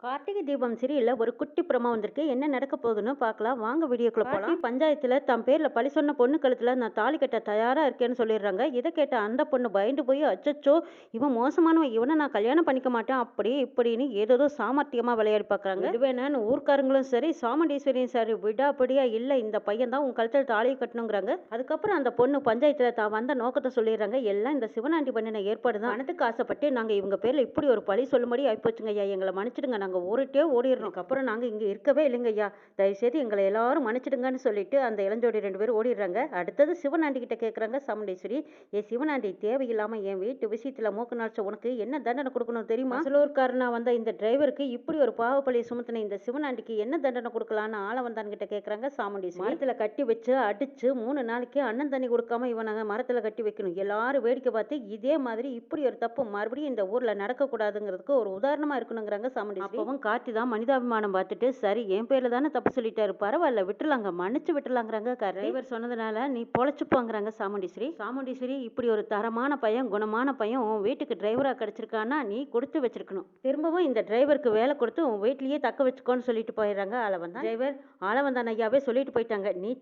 கார்த்திகை தீபம் சீரியல்ல ஒரு குட்டி ப்ரோமோ வந்திருக்கு. என்ன நடக்க போகுதுன்னு பார்க்கலாம். வாங்க வீடியோக்குள்ள போலாம். பஞ்சாயத்துல தம் பேர்ல பழி சொன்ன பொண்ணு கழுத்துல நான் தாலி கட்ட தயாரா இருக்கேன்னு சொல்லிடுறாங்க. இதை கேட்ட அந்த பொண்ணு பயந்து போய் அச்சச்சோ இவன் மோசமானவன், இவனை நான் கல்யாணம் பண்ணிக்க மாட்டேன் அப்படி இப்படின்னு ஏதோ சாமர்த்தியமா விளையாடி பார்க்கறாங்க. விடுவேனான்னு ஊர்க்காரங்களும் சரி சாமுண்டீஸ்வரியும் சரி விடாப்படியா இல்ல, இந்த பையன் தான் உன் கழுத்துல தாலியை கட்டணுங்கிறாங்க. அதுக்கப்புறம் அந்த பொண்ணு பஞ்சாயத்துல தான் வந்த நோக்கத்தை சொல்லிடுறாங்க. எல்லாம் இந்த சிவனாண்டி பண்ணின ஏற்பாடு தான். பணத்துக்கு ஆசைப்பட்டு நாங்க இவங்க பேர்ல இப்படி ஒரு பழி சொல்லும்படி ஆயிப்போச்சுங்க ஐயா, எங்களை மன்னிச்சிடுங்க, நாங்கள் ஓடிட்டே ஓடிடுறோம், அப்புறம் நாங்கள் இங்கே இருக்கவே இல்லைங்க ஐயா, தயவுசெய்து எங்களை எல்லாரும் மன்னிச்சிடுங்கன்னு சொல்லிட்டு அந்த இளஞ்சோடி 2 பேரும் ஓடிடுறாங்க. அடுத்தது சிவனாண்டி கிட்ட கேட்குறாங்க சாமுண்டீஸ்வரி, சிவனாண்டி தேவையில்லாமல் என் வீட்டு விஷயத்தில் மூக்கு நாச்ச உனக்கு என்ன தண்டனை கொடுக்கணும் தெரியுமா? அசலூர்காரனா வந்த இந்த டிரைவருக்கு இப்படி ஒரு பாவப்பழியை சுமத்தின இந்த சிவனாண்டிக்கு என்ன தண்டனை கொடுக்கலான்னு ஆள வந்தான் கிட்ட கேட்குறாங்க சாமுண்டீஸ்வரி. மரத்தில் கட்டி வச்சு அடிச்சு 3 நாளைக்கு அண்ணன் தண்ணி கொடுக்காம இவனை மரத்தில் கட்டி வைக்கணும். எல்லாரும் வேடிக்கை பார்த்து இதே மாதிரி இப்படி ஒரு தப்பு மறுபடியும் இந்த ஊரில் நடக்கக்கூடாதுங்கிறதுக்கு ஒரு உதாரணமாக இருக்கணுங்கிறாங்க சாமுண்டீஸ்வரி. அப்பவும் கார்த்தி தான் மனிதாபிமானம் பார்த்துட்டு சரி என் பேர்ல தானே தப்பு சொல்லிட்டாரு, பரவாயில்ல விட்டுலாங்க, மன்னிச்சு விட்டுலாங்கிறாங்க. டிரைவர் சொன்னதுனால நீ பொழைச்சுப்பாங்கிறாங்க சாமுண்டீஸ்வரி. சாமுண்டீஸ்வரி, இப்படி ஒரு தரமான பையன் குணமான பையன் உன் வீட்டுக்கு டிரைவரா கிடைச்சிருக்கானா நீ கொடுத்து வச்சிருக்கணும். திரும்பவும் இந்த டிரைவருக்கு வேலை கொடுத்து உன் வீட்லயே தக்க வச்சுக்கோன்னு சொல்லிட்டு போயிடுறாங்க. ஆளவந்தான் டிரைவர் ஆளவந்தான் ஐயாவே சொல்லிட்டு போயிட்டாங்க, நீ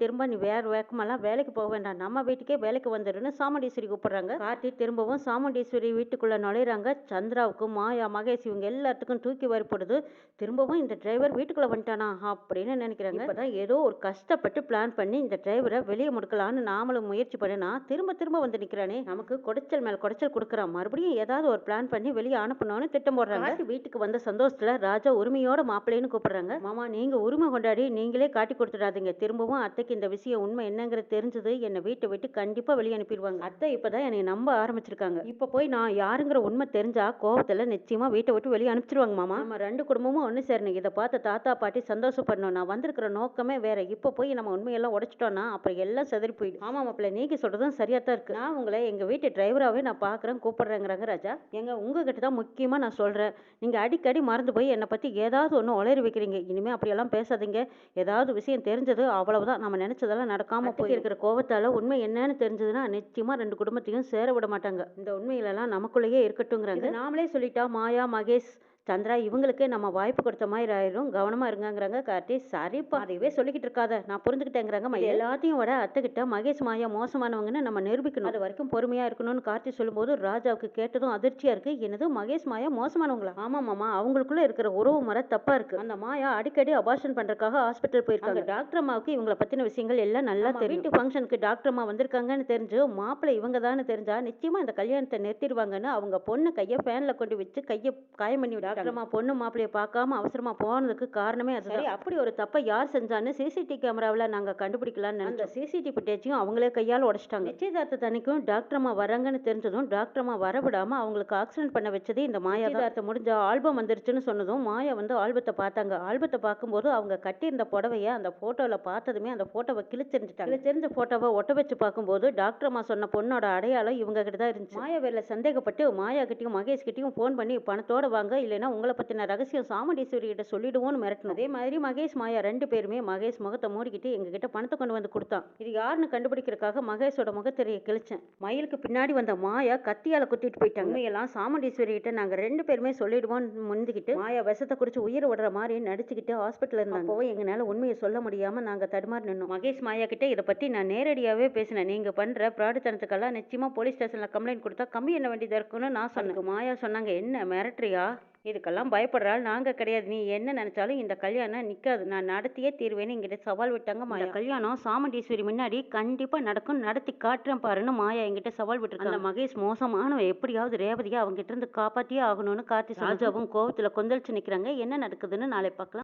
வேற வேகமெல்லாம் வேலைக்கு போக வேண்டாம், நம்ம வீட்டுக்கே வேலைக்கு வந்துடுன்னு சாமுண்டீஸ்வரி கூப்பிடுறாங்க. கார்த்தி திரும்பவும் சாமுண்டீஸ்வரி வீட்டுக்குள்ள நுழையிறாங்க. சந்திராவுக்கு மாயா மகேஷ் இவங்க எல்லாத்துக்கும் தூக்கி வாரி போடுது. திரும்பவும் இந்த டிரைவர் வீட்டுக்குள்ள வந்துட்டானா அப்படின்னு நினைக்கிறாங்க. இப்பதான் ஏதோ ஒரு கஷ்டப்பட்டு பிளான் பண்ணி இந்த டிரைவரை வெளியே முடுக்கலான்னு நாமளும் முயற்சி பண்ணினா திரும்ப திரும்ப வந்து நிக்கிறானே, நமக்கு குடைச்சல் மேல குடைச்சல் கொடுக்குறான், மறுபடியும் ஏதாவது ஒரு பிளான் பண்ணி வெளியே அனுப்பணும்னு திட்டம் போடுறாங்க. வீட்டுக்கு வந்த சந்தோஷத்துல ராஜா உரிமையோட மாப்பிள்ளைன்னு கூப்பிடுறாங்க. மாமா நீங்க உரிமை கொண்டாடி நீங்களே காட்டி கொடுத்துடாதீங்க, திரும்பவும் அத்தைக்கு இந்த விஷயம் உண்மை என்னங்கிறது தெரிஞ்சது என்னை வீட்டை விட்டு கண்டிப்பா வெளியே அனுப்பிடுவாங்க. அத்தை இப்பதான் என்னை நம்ப ஆரம்பிச்சிருக்காங்க. இப்ப போய் நான் யாருங்கிற உண்மை தெரிஞ்சா கோவத்துல நிச்சயமா வீட்டை விட்டு வெளியே அனுப்பிச்சிருவாங்க. மாமா நம்ம 2 குடும்பமும் ஒன்று சேரணும், இதை பார்த்து தாத்தா பாட்டி சந்தோஷப்படணும், நான் வந்திருக்கிற நோக்கமே வேற, இப்போ போய் நம்ம உண்மையெல்லாம் உடைச்சிட்டோம்னா அப்புறம் எல்லாம் செதறி போயிடும். ஆமா மாப்பிள்ள நீங்க சொல்றதும் சரியா தான் இருக்கு, நான் உங்களை எங்க வீட்டு டிரைவராகவே நான் பார்க்குறேன் கூப்பிடுறேங்கிறாங்க ராஜா. எங்க உங்ககிட்ட தான் முக்கியமா நான் சொல்றேன், நீங்க அடிக்கடி மறந்து போய் என்னை பத்தி ஏதாவது ஒன்று உளறி வைக்கிறீங்க, இனிமே அப்படியெல்லாம் பேசாதீங்க, ஏதாவது விஷயம் தெரிஞ்சது அவ்வளவுதான், நம்ம நினைச்சதெல்லாம் நடக்காம போய் இருக்கிற கோவத்தால உண்மை என்னன்னு தெரிஞ்சதுன்னா நிச்சயமா 2 குடும்பத்தையும் சேர விட மாட்டாங்க, இந்த உண்மையிலெல்லாம் நமக்குள்ளேயே இருக்கட்டும்ங்கிறாங்க. நாமளே சொல்லிட்டா மாயா மகேஷ் சந்திரா இவங்களுக்கு நம்ம வாய்ப்பு கொடுத்த மாதிரி ஆயிரும், கவனமா இருங்கிறாங்க கார்த்தி. சரிப்பா அதையவே சொல்லிக்கிட்டு இருக்காத, நான் புரிஞ்சுக்கிட்டேங்கிறாங்க. எல்லாத்தையும் விட அத்தைக்கிட்ட மகேஷ் மாயா மோசமானவங்கன்னு நம்ம நிரூபிக்கணும், அது வரைக்கும் பொறுமையா இருக்கணும்னு கார்த்தி சொல்லும்போது ராஜாவுக்கு கேட்டதும் அதிர்ச்சியா இருக்கு. என்னது மகேஷ் மாயா மோசமானவங்களா? ஆமா மாமா, அவங்களுக்குள்ள இருக்கிற உறவு முறை தப்பா இருக்கு, அந்த மாயா அடிக்கடி அபார்ஷன் பண்றதுக்காக ஹாஸ்பிட்டல் போயிருக்காங்க, டாக்டர் அம்மாவுக்கு இவங்களை பத்தின விஷயங்கள் எல்லாம் நல்லா தெரியும், வீட்டு ஃபங்க்ஷனுக்கு டாக்டர் அம்மா வந்திருக்காங்கன்னு தெரிஞ்சு மாப்பிள்ளை இவங்க தான் தெரிஞ்சா நிச்சயமா இந்த கல்யாணத்தை நிறுத்திடுவாங்கன்னு அவங்க பொண்ணு கையை ஃபேன்ல கொண்டு வச்சு கையை காயம் பண்ணி டாக்டர்மா பொண்ணு மாப்பிள்ளைய பார்க்காம அவசரமா போனதுக்கு காரணமே அது. அப்படி ஒரு தப்பை யார் செஞ்சான்னு சிசிடிவி கேமராவில் நாங்க கண்டுபிடிக்கலாம்னு அந்த சிசிடிவி ஃபுட்டேஜையும் அவங்களே கையால் உடைச்சிட்டாங்க. நிச்சயதார்த்த அன்னைக்கும் டாக்டர்மா வரங்கன்னு தெரிஞ்சதும் டாக்டர்மா வரவிடாம அவங்களுக்கு ஆக்சிடென்ட் பண்ண வச்சது இந்த மாயா. நிச்சயதார்த்தம் முடிஞ்ச ஆல்பம் வந்துருச்சுன்னு சொன்னதும் மாயா வந்து ஆல்பத்தை பார்த்தாங்க. ஆல்பத்தை பார்க்கும்போது அவங்க கட்டியிருந்த புடவைய அந்த போட்டோல பார்த்ததுமே அந்த போட்டோவை கிழிச்செறிஞ்சிட்டாங்க. கிழிச்செறிஞ்ச போட்டோவை ஒட்ட வச்சு பார்க்கும்போது டாக்டர்மா சொன்ன பொண்ணோட அடையாளம் இவங்க கிட்ட தான் இருந்துச்சு. மாயா வேலை சந்தேகப்பட்டு மாயா கிட்டையும் மகேஷ் கிட்டையும் ஃபோன் பண்ணி பணத்தோட வாங்க, இல்லைன்னா உங்களை பத்தின ரகசியம் சாமுண்டீஸ்வரி கிட்ட சொல்லிடுவோம்னு மிரட்டணும். அதே மாதிரி மகேஷ் மாயா 2 பேருமே மகேஷ் முகத்தை மூடிக்கிட்டு எங்ககிட்ட பணத்தை கொண்டு வந்து கொடுத்தான், இது யாருன்னு கண்டுபிடிக்கிறதுக்காக மகேஷோட முகத்திரையை கிழிச்சேன். மயிலுக்கு பின்னாடி வந்த மாயா கத்தியால குத்திட்டு போயிட்டாங்க. உண்மையெல்லாம் சாமுண்டீஸ்வரி கிட்ட நாங்க 2 பேருமே சொல்லிடுவோம் முந்திக்கிட்டு மாயா விஷத்தை குடிச்சு உயிர் விடுற மாதிரி நடிச்சுக்கிட்டு ஹாஸ்பிட்டல் இருந்தாங்க. அப்போ எங்களால உண்மையை சொல்ல முடியாம நாங்க தடுமாறி நின்னோம். மகேஷ் மாயா கிட்ட இதை பத்தி நான் நேரடியாவே பேசினேன், நீங்க பண்ற பிராடுத்தனத்துக்கெல்லாம் நிச்சயமா போலீஸ் ஸ்டேஷன்ல கம்ப்ளைண்ட் கொடுத்தா கம்மி என்ன வேண்டியதா இருக்குன்னு நான் சொன்னேன். மாயா சொன்னாங்க, என்ன மிரட்டுறியா, இதுக்கெல்லாம் பயப்படுறாள் நாங்க கிடையாது, நீ என்ன நினைச்சாலும் இந்த கல்யாணம் நிக்காது, நான் நடத்தியே தீர்வேன்னு எங்கிட்ட சவால் விட்டாங்க மாயா. கல்யாணம் சாமுண்டீஸ்வரி முன்னாடி கண்டிப்பா நடக்கும், நடத்தி காட்டுறேன் பாருன்னு மாயா என்கிட்ட சவால் விட்டுருக்காங்க. அந்த மகேஷ் மோசமானவன், எப்படியாவது ரேவதியை அவங்க கிட்ட இருந்து காப்பாத்தியே ஆகணும்னு கார்த்தி. ராஜாவும் கோவத்துல கொந்தளிச்சு நிக்கிறாங்க. என்ன நடக்குதுன்னு நாளை பார்க்கலாம்.